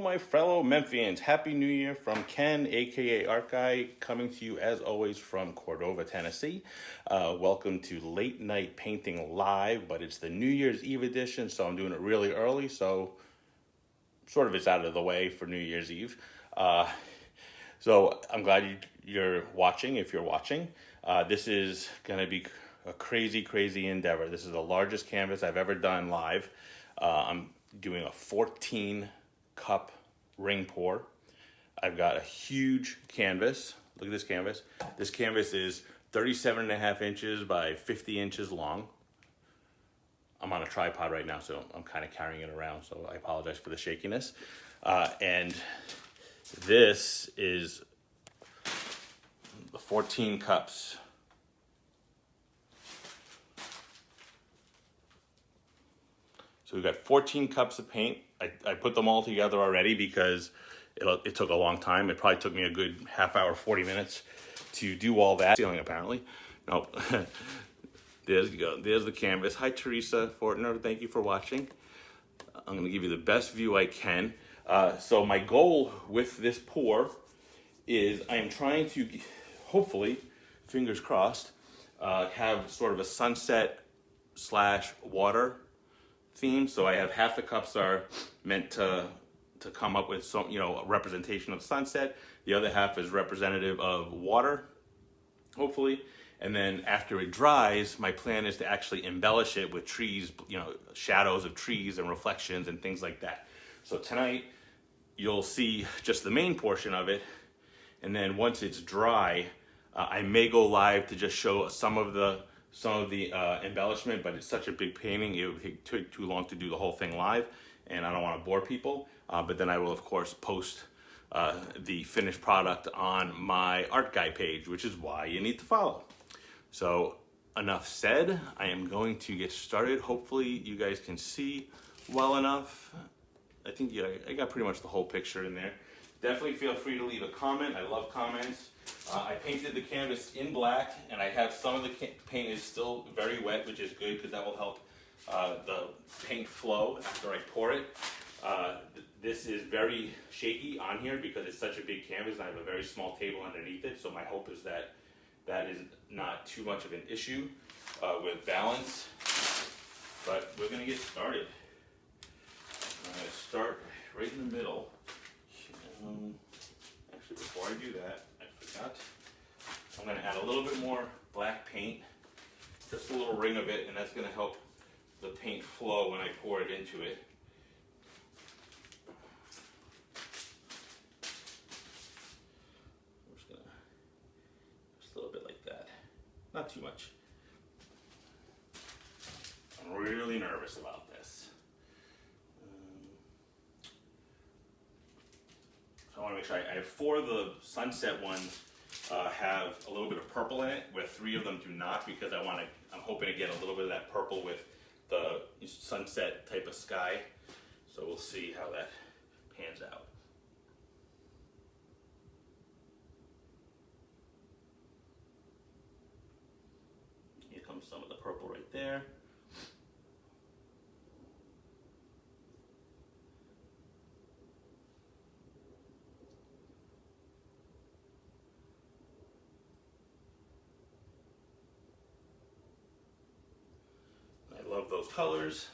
my fellow Memphians. Happy New Year from Ken, aka Art Guy, coming to you as always from Cordova, Tennessee. Welcome to Late Night Painting Live, but it's the New Year's Eve edition, so I'm doing it really early, so sort of it's out of the way for New Year's Eve. So I'm glad you're watching, if you're watching. This is going to be a crazy, crazy endeavor. This is the largest canvas I've ever done live. I'm doing a 14 cup ring pour. I've got a huge canvas. Look at this canvas. This canvas is 37.5 inches by 50 inches long. I'm on a tripod right now, so I'm kind of carrying it around, so I apologize for the shakiness. And this is the 14 cups. So we've got 14 cups of paint. I put them all together already because it took a long time. It probably took me a good half hour, 40 minutes to do all that. Ceiling, apparently. No, there's the canvas. Hi, Teresa Fortner. Thank you for watching. I'm going to give you the best view I can. So my goal with this pour is I am trying to, hopefully, fingers crossed, have sort of a sunset / water theme. So I have half the cups are meant to come up with some, a representation of sunset. The other half is representative of water, hopefully. And then after it dries, my plan is to actually embellish it with trees, shadows of trees and reflections and things like that. So tonight you'll see just the main portion of it. And then once it's dry, I may go live to just show some of the embellishment, but it's such a big painting, it would take too long to do the whole thing live, and I don't want to bore people. But then I will, of course, post the finished product on my Art Guy page, which is why you need to follow. So enough said, I am going to get started. Hopefully you guys can see well enough. I think I got pretty much the whole picture in there. Definitely feel free to leave a comment. I love comments. I painted the canvas in black, and I have some of the paint is still very wet, which is good because that will help the paint flow after I pour it. This is very shaky on here because it's such a big canvas and I have a very small table underneath it, so my hope is that that is not too much of an issue with balance. But we're going to get started. I'm going to start right in the middle. Actually, before I do that, I forgot. I'm going to add a little bit more black paint, just a little ring of it, and that's going to help the paint flow when I pour it into it. I'm just going to, just a little bit like that. Not too much. I'm really nervous about this. I want to make sure I have 4 of the sunset ones have a little bit of purple in it, where 3 of them do not, because I'm hoping to get a little bit of that purple with the sunset type of sky. So we'll see how that pans out. Here comes some of the purple right there. Love those colors.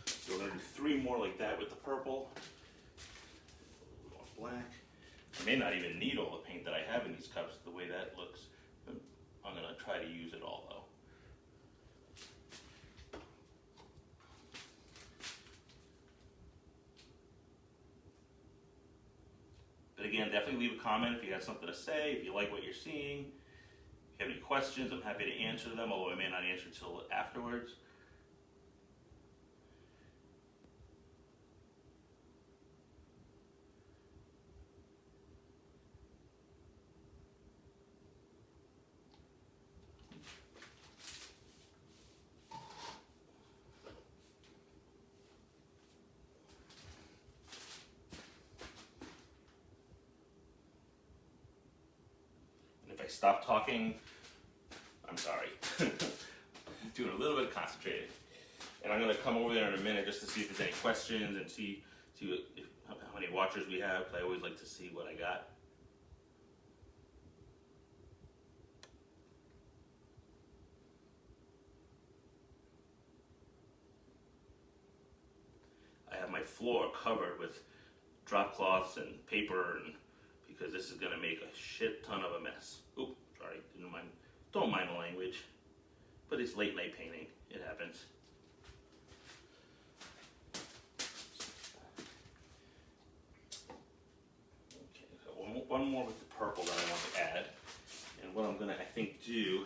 So we're going to do 3 more like that with the purple. More black. I may not even need all the paint that I have in these cups the way that looks. I'm going to try to use it all though. But again, definitely leave a comment if you have something to say, if you like what you're seeing. If you have any questions, I'm happy to answer them, although I may not answer until afterwards. Stop talking, I'm sorry. Doing a little bit of concentrated. And I'm going to come over there in a minute just to see if there's any questions and see how many watchers we have. I always like to see what I got. I have my floor covered with drop cloths and paper, and because this is going to make a shit ton of a mess. Oop, sorry, don't mind the language, but it's late night painting. It happens. Okay, so one more with the purple that I want to add, and what I'm going to, I think, do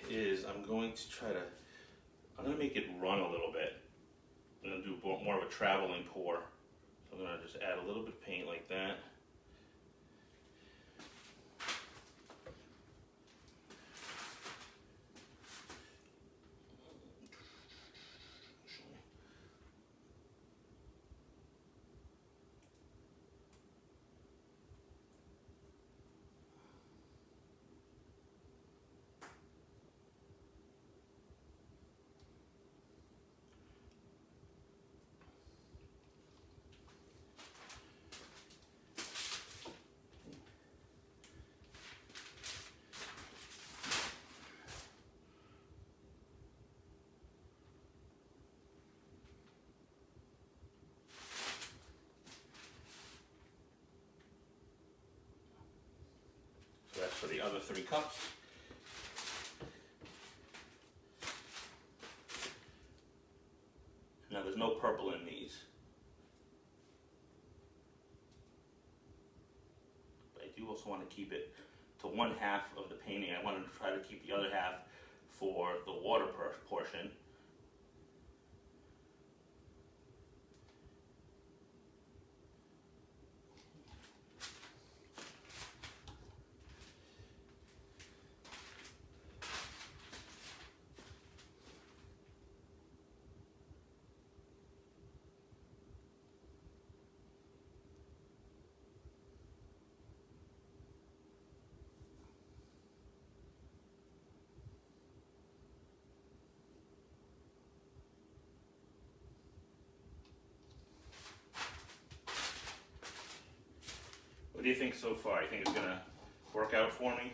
is I'm going to make it run a little bit. I'm going to do more of a traveling pour. So I'm going to just add a little bit of paint like that. So that's for the other 3 cups. Now there's no purple in these. But I do also want to keep it to 1/2 of the painting. I want to try to keep the other half for the water portion. What do you think so far? You think it's gonna work out for me?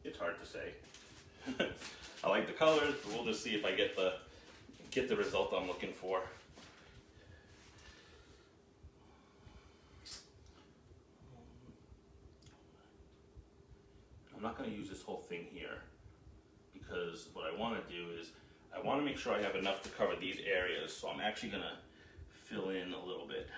It's hard to say. I like the colors, but we'll just see if I get the result I'm looking for. I'm not going to use this whole thing here, because what I want to do is I want to make sure I have enough to cover these areas, so I'm actually going to fill in a little bit.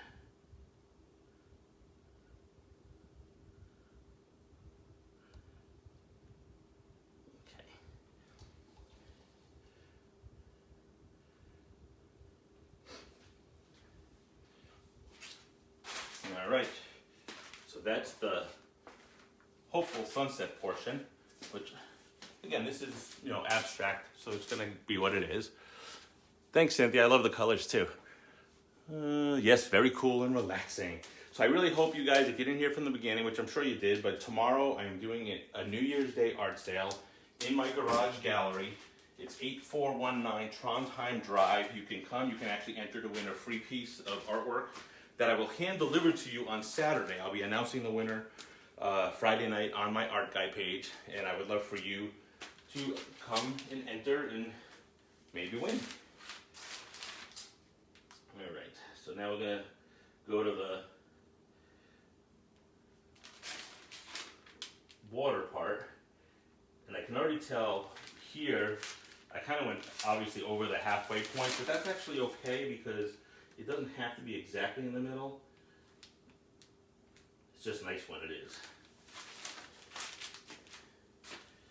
All right, so that's the hopeful sunset portion, which again, this is, abstract, so it's gonna be what it is. Thanks, Cynthia, I love the colors too. Yes, very cool and relaxing. So I really hope you guys, if you didn't hear from the beginning, which I'm sure you did, but tomorrow I'm doing a New Year's Day art sale in my garage gallery. It's 8419 Trondheim Drive. You can come, you can actually enter to win a free piece of artwork that I will hand deliver to you on Saturday. I'll be announcing the winner Friday night on my Art Guy page, and I would love for you to come and enter and maybe win. All right, so now we're gonna go to the water part, and I can already tell here, I kind of went obviously over the halfway point, but that's actually okay because it doesn't have to be exactly in the middle. It's just nice when it is.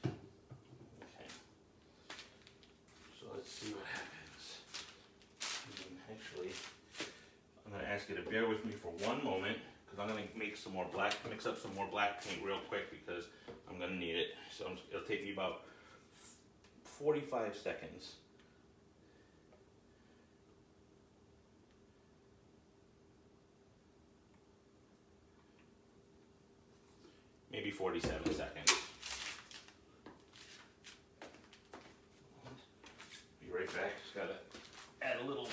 Okay. So let's see what happens. Actually, I'm going to ask you to bear with me for one moment because I'm going to mix up some more black paint real quick because I'm going to need it. So it'll take me about 45 seconds. Maybe 47 seconds. Be right back. Just gotta add a little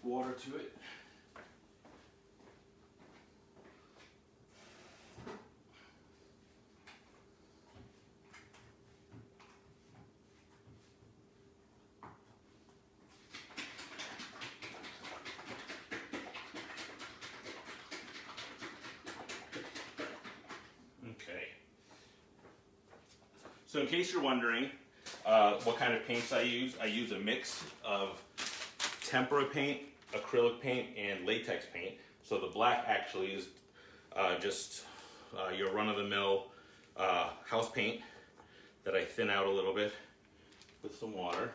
water to it. So in case you're wondering what kind of paints I use a mix of Tempera paint, acrylic paint, and latex paint. So the black actually is just your run-of-the-mill house paint that I thin out a little bit with some water.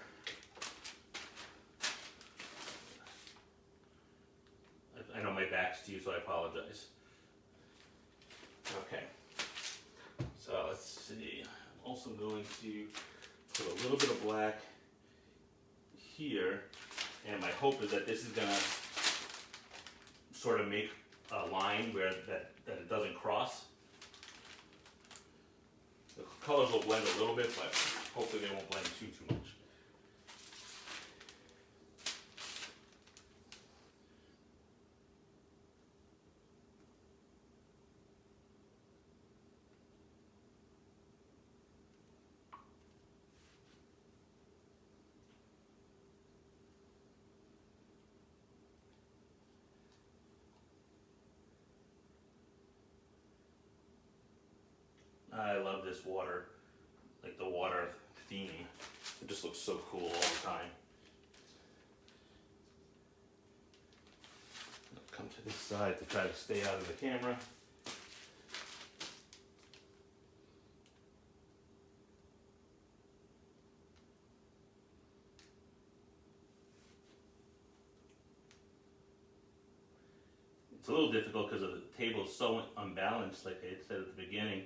I know my back's to you, so I apologize. Okay, so let's see. I'm also going to put a little bit of black here, and my hope is that this is going to sort of make a line where that it doesn't cross. The colors will blend a little bit, but hopefully they won't blend too much. I love this water, like the water theming. It just looks so cool all the time. I'll come to this side to try to stay out of the camera. It's a little difficult because the table is so unbalanced, like I said at the beginning.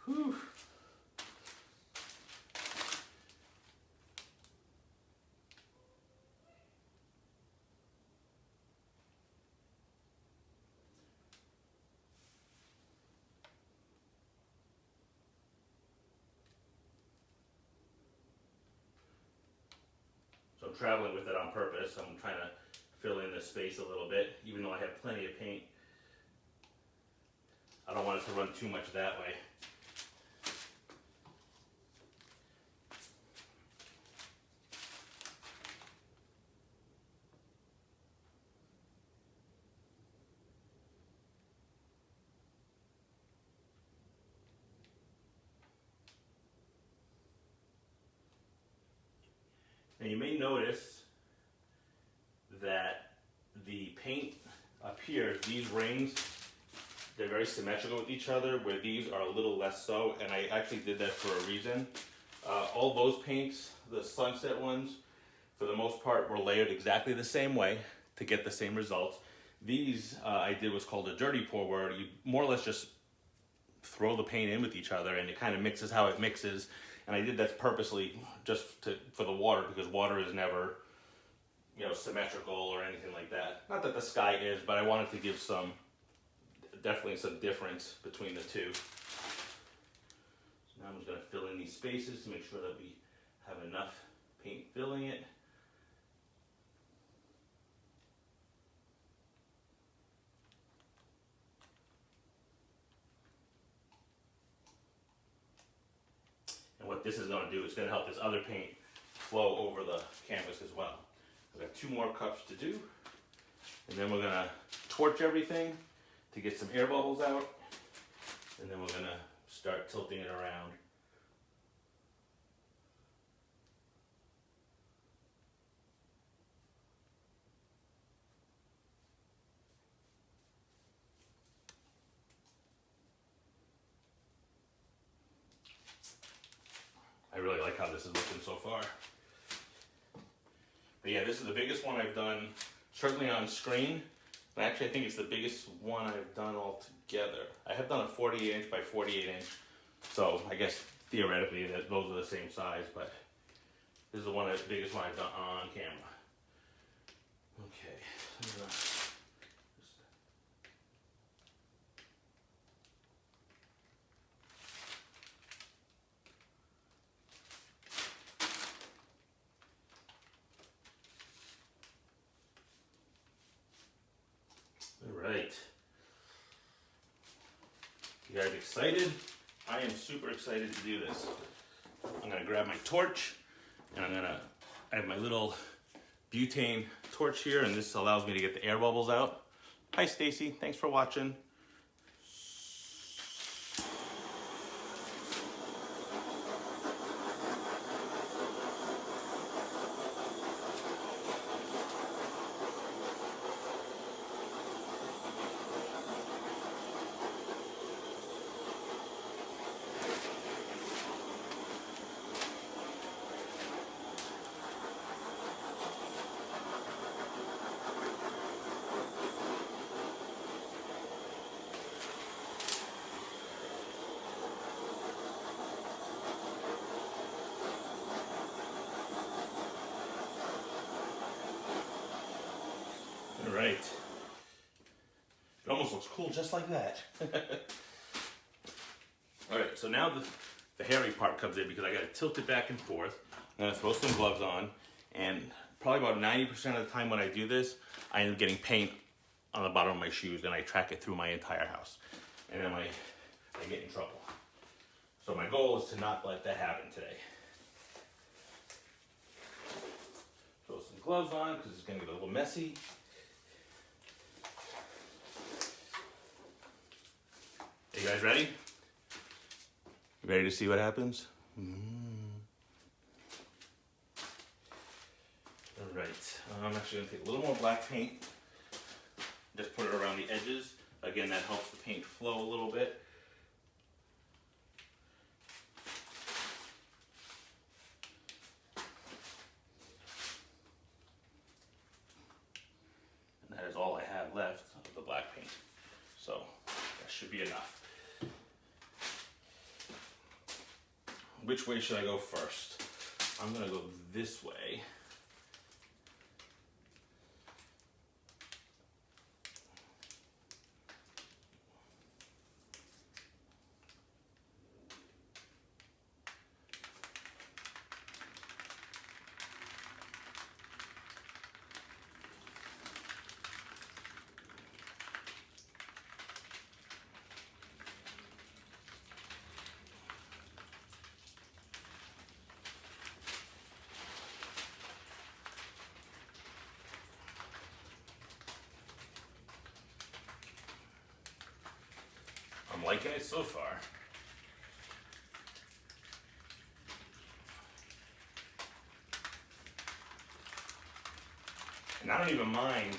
Whew. So I'm traveling with it on purpose. I'm trying to fill in the space a little bit, even though I have plenty of paint. I don't want it to run too much that way. Now you may notice that the paint up here, these rings, they're very symmetrical with each other, where these are a little less so, and I actually did that for a reason. All those paints, the sunset ones, for the most part were layered exactly the same way to get the same results. These I did what's called a dirty pour, where you more or less just throw the paint in with each other and it kind of mixes how it mixes. And I did that purposely just for the water, because water is never, you know, symmetrical or anything like that. Not that the sky is, but I wanted to give definitely some difference between the two. So now I'm just going to fill in these spaces to make sure that we have enough paint filling it. And what this is going to do is going to help this other paint flow over the canvas as well. I've got 2 more cups to do, and then we're going to torch everything to get some air bubbles out, and then we're going to start tilting it around. I really like how this is looking so far. But yeah, this is the biggest one I've done, certainly on screen. And actually, I think it's the biggest one I've done altogether. I have done a 48 inch by 48 inch. So I guess theoretically that those are the same size, but this is the biggest one I've done on camera. Okay. All right. You guys excited? I am super excited to do this. I'm gonna grab my torch and I have my little butane torch here, and this allows me to get the air bubbles out. Hi Stacy, thanks for watching. All right. It almost looks cool just like that. All right, so now the hairy part comes in because I gotta tilt it back and forth. I'm gonna throw some gloves on, and probably about 90% of the time when I do this, I end up getting paint on the bottom of my shoes, and I track it through my entire house. And then I get in trouble. So my goal is to not let that happen today. Throw some gloves on because it's gonna get a little messy. Are you guys ready? You ready to see what happens? All right, I'm actually gonna take a little more black paint. Just put it around the edges. Again, that helps the paint flow a little bit. And that is all I have left of the black paint. So that should be enough. Which way should I go first? I'm gonna go this way. I'm liking it so far. And I don't even mind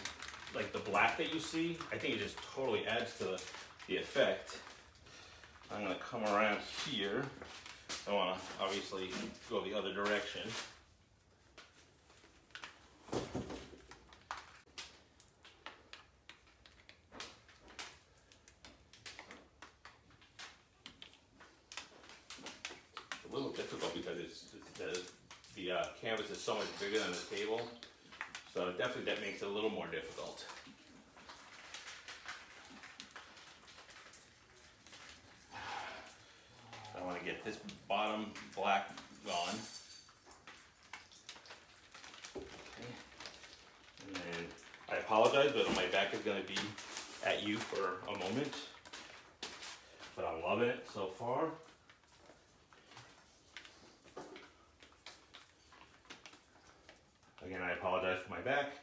like the black that you see. I think it just totally adds to the effect. I'm gonna come around here. I wanna obviously go the other direction. A little difficult because the canvas is so much bigger than the table, so definitely that makes it a little more difficult. I want to get this bottom black gone. Okay. And then I apologize, but my back is going to be at you for a moment, but I'm loving it so far. Again, I apologize for my back.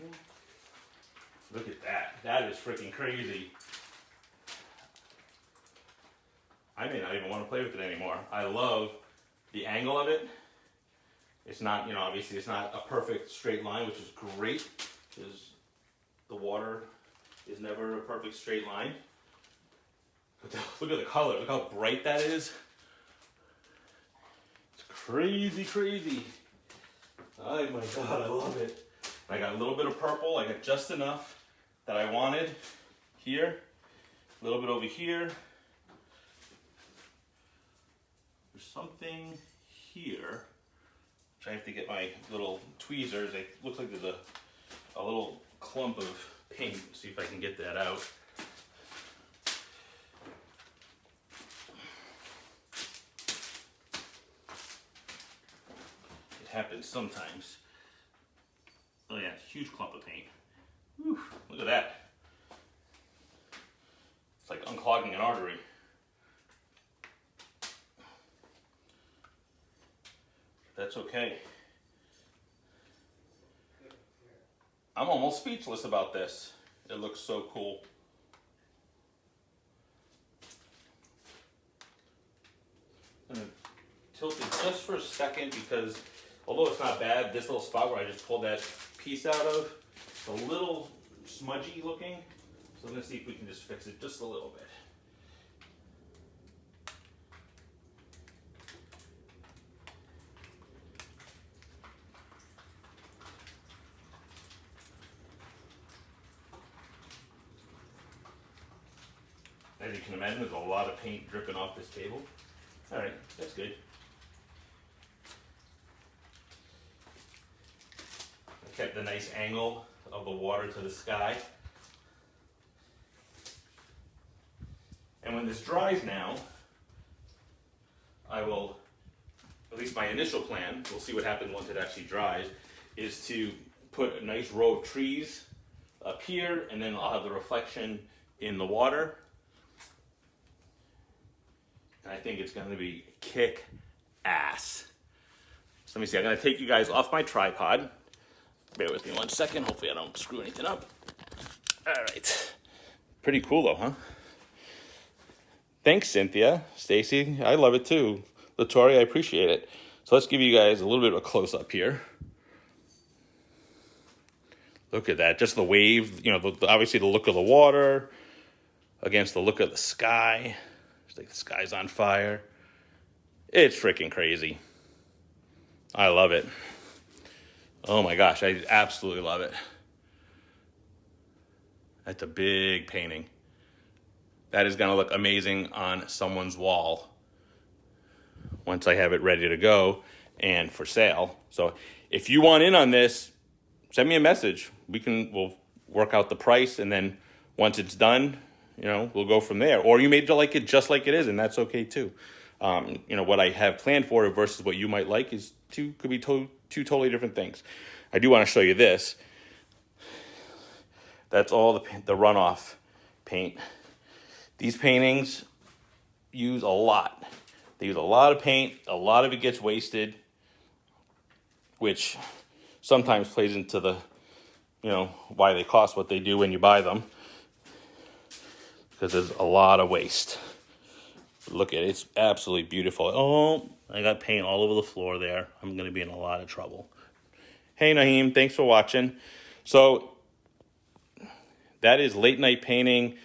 Okay. Look at that. That is freaking crazy. I may not even want to play with it anymore. I love the angle of it. It's not, you know, obviously it's not a perfect straight line, which is great because the water is never a perfect straight line. But look at the color, look how bright that is. It's crazy, crazy. Oh my God, I love it. I got a little bit of purple, I got just enough that I wanted here, a little bit over here. There's something here. I have to get my little tweezers. It looks like there's a little clump of paint. See if I can get that out. happens sometimes. Oh yeah, huge clump of paint. Whew, look at that. It's like unclogging an artery. That's okay. I'm almost speechless about this. It looks so cool. I'm gonna tilt it just for a second because although it's not bad, this little spot where I just pulled that piece out of, it's a little smudgy looking. So I'm gonna see if we can just fix it just a little bit. As you can imagine, there's a lot of paint dripping off this table. All right, that's good. I kept the nice angle of the water to the sky. And when this dries now, I will, at least my initial plan, we'll see what happens once it actually dries, is to put a nice row of trees up here, and then I'll have the reflection in the water. And I think it's going to be kick ass. So let me see, I'm going to take you guys off my tripod. Bear with me 1 second, hopefully I don't screw anything up. All right. Pretty cool though, huh? Thanks, Cynthia. Stacy, I love it too. Latoria, I appreciate it. So let's give you guys a little bit of a close-up here. Look at that, just the wave, you know, obviously the look of the water against the look of the sky. It's like the sky's on fire. It's freaking crazy. I love it. Oh my gosh, I absolutely love it. That's a big painting. That is gonna look amazing on someone's wall once I have it ready to go and for sale. So if you want in on this, send me a message. We'll work out the price, and then once it's done, you know, we'll go from there. Or you may like it just like it is, and that's okay too. You know, what I have planned for it versus what you might like could be two totally different things. I do want to show you this. That's all the runoff paint. These paintings use a lot. They use a lot of paint. A lot of it gets wasted, which sometimes plays into the, you know, why they cost what they do when you buy them. Because there's a lot of waste. Look at it, it's absolutely beautiful. Oh, I got paint all over the floor there. I'm gonna be in a lot of trouble. Hey Naheem, thanks for watching. So that is late night painting,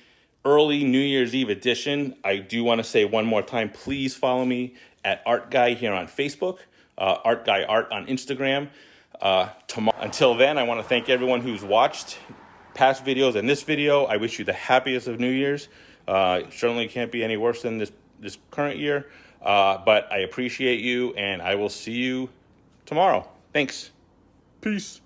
early New Year's Eve edition. I do want to say one more time, please follow me at ArtGuy here on Facebook, ArtGuy-Art on Instagram. Tomorrow. Until then, I want to thank everyone who's watched past videos and this video. I wish you the happiest of New Year's. Certainly can't be any worse than this current year, but I appreciate you, and I will see you tomorrow. Thanks. Peace.